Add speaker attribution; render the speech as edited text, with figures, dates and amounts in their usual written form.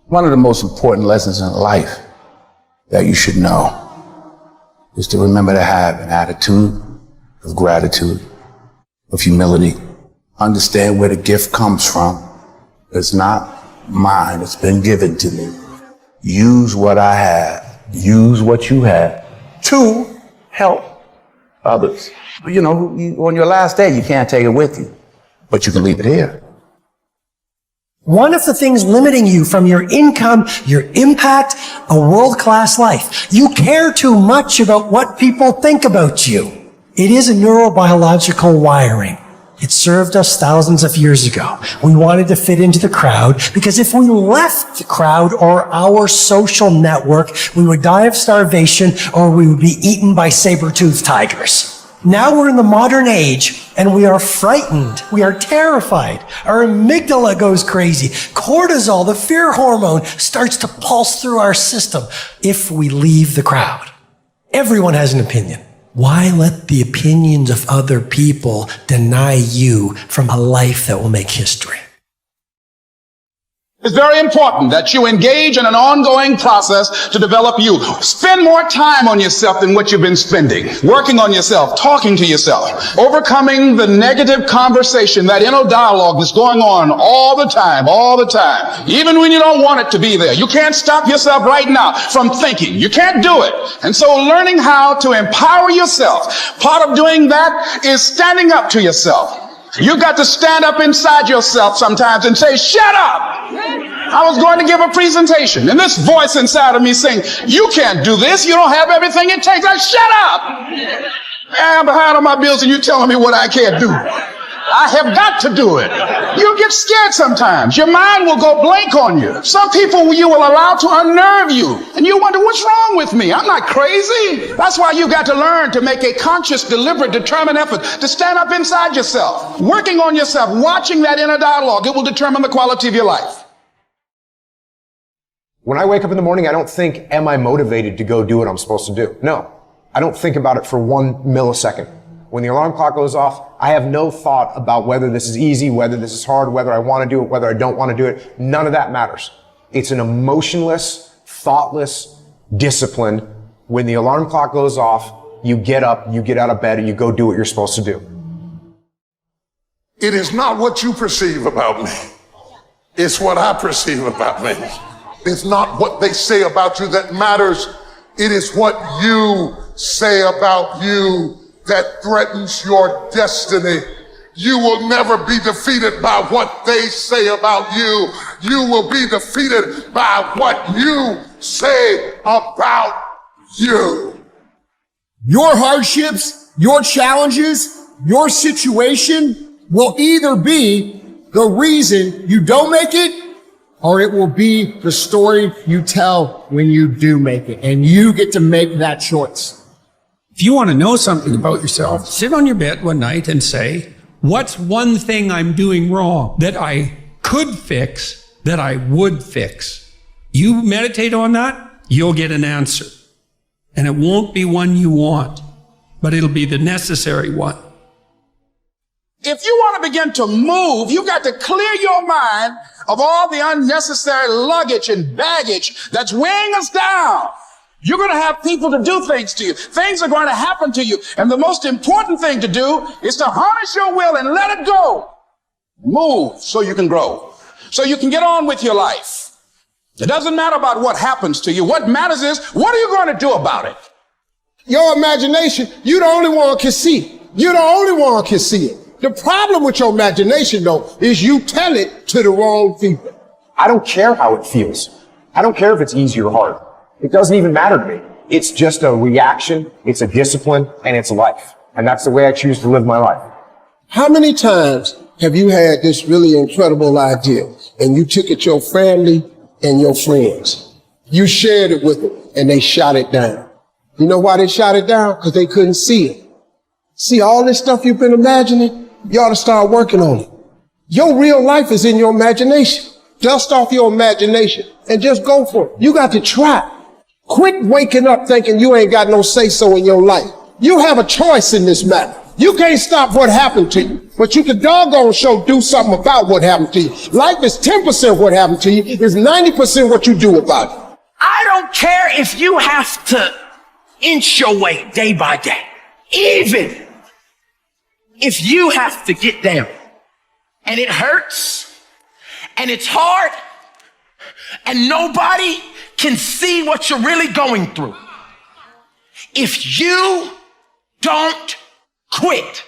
Speaker 1: One of the most important lessons in life that you should know is to remember to have an attitude of gratitude, of humility. Understand where the gift comes from. It's not mine, it's been given to me. Use what I have, use what you have to help others. You know, on your last day, you can't take it with you, but you can leave it here.
Speaker 2: One of the things limiting you from your income, your impact, a world-class life. You care too much about what people think about you. It is a neurobiological wiring. It served us thousands of years ago. We wanted to fit into the crowd because if we left the crowd or our social network, we would die of starvation or we would be eaten by saber-toothed tigers. Now we're in the modern age and we are frightened. We are terrified. Our amygdala goes crazy. Cortisol, the fear hormone, starts to pulse through our system if we leave the crowd. Everyone has an opinion. Why let the opinions of other people deny you from a life that will make history?
Speaker 3: It's very important that you engage in an ongoing process to develop you. Spend more time on yourself than what you've been spending. Working on yourself, talking to yourself, overcoming the negative conversation, that inner dialogue that's going on all the time, even when you don't want it to be there. You can't stop yourself right now from thinking. You can't do it. And so learning how to empower yourself, part of doing that is standing up to yourself. You've got to stand up inside yourself sometimes and say, shut up. I was going to give a presentation and this voice inside of me saying, you can't do this. You don't have everything it takes. I shut up. I'm behind on my bills and you're telling me what I can't do. I have got to do it. You'll get scared sometimes. Your mind will go blank on you. Some people you will allow to unnerve you. And you wonder, what's wrong with me? I'm not crazy. That's why you've got to learn to make a conscious, deliberate, determined effort to stand up inside yourself. Working on yourself, watching that inner dialogue, it will determine the quality of your life.
Speaker 4: When I wake up in the morning, I don't think, am I motivated to go do what I'm supposed to do? No, I don't think about it for 1 millisecond. When the alarm clock goes off, I have no thought about whether this is easy, whether this is hard, whether I want to do it, whether I don't want to do it. None of that matters. It's an emotionless, thoughtless discipline. When the alarm clock goes off, you get up, you get out of bed, and you go do what you're supposed to do.
Speaker 5: It is not what you perceive about me. It's what I perceive about me. It's not what they say about you that matters. It is what you say about you that threatens your destiny. You will never be defeated by what they say about you. You will be defeated by what you say about you.
Speaker 6: Your hardships, your challenges, your situation will either be the reason you don't make it, or it will be the story you tell when you do make it. And you get to make that choice.
Speaker 7: If you want to know something about yourself, sit on your bed one night and say, what's one thing I'm doing wrong that I could fix, that I would fix? You meditate on that, you'll get an answer. And it won't be one you want, but it'll be the necessary one.
Speaker 3: If you want to begin to move, you've got to clear your mind of all the unnecessary luggage and baggage that's weighing us down. You're going to have people to do things to you. Things are going to happen to you. And the most important thing to do is to harness your will and let it go. Move so you can grow, so you can get on with your life. It doesn't matter about what happens to you. What matters is, what are you going to do about it?
Speaker 6: Your imagination, you the only one can see. You're the only one can see it. The problem with your imagination, though, is you tell it to the wrong people.
Speaker 4: I don't care how it feels. I don't care if it's easy or hard. It doesn't even matter to me. It's just a reaction, it's a discipline, and it's life. And that's the way I choose to live my life.
Speaker 6: How many times have you had this really incredible idea and you took it to your family and your friends? You shared it with them and they shot it down. You know why they shot it down? Because they couldn't see it. See, all this stuff you've been imagining, you ought to start working on it. Your real life is in your imagination. Dust off your imagination and just go for it. You got to try. Quit waking up thinking you ain't got no say-so in your life. You have a choice in this matter. You can't stop what happened to you, but you can doggone sure do something about what happened to you. Life is 10% what happened to you, it's 90% what you do about it.
Speaker 8: I don't care if you have to inch your way day by day. Even if you have to get down and it hurts and it's hard and nobody can see what you're really going through. If you don't quit,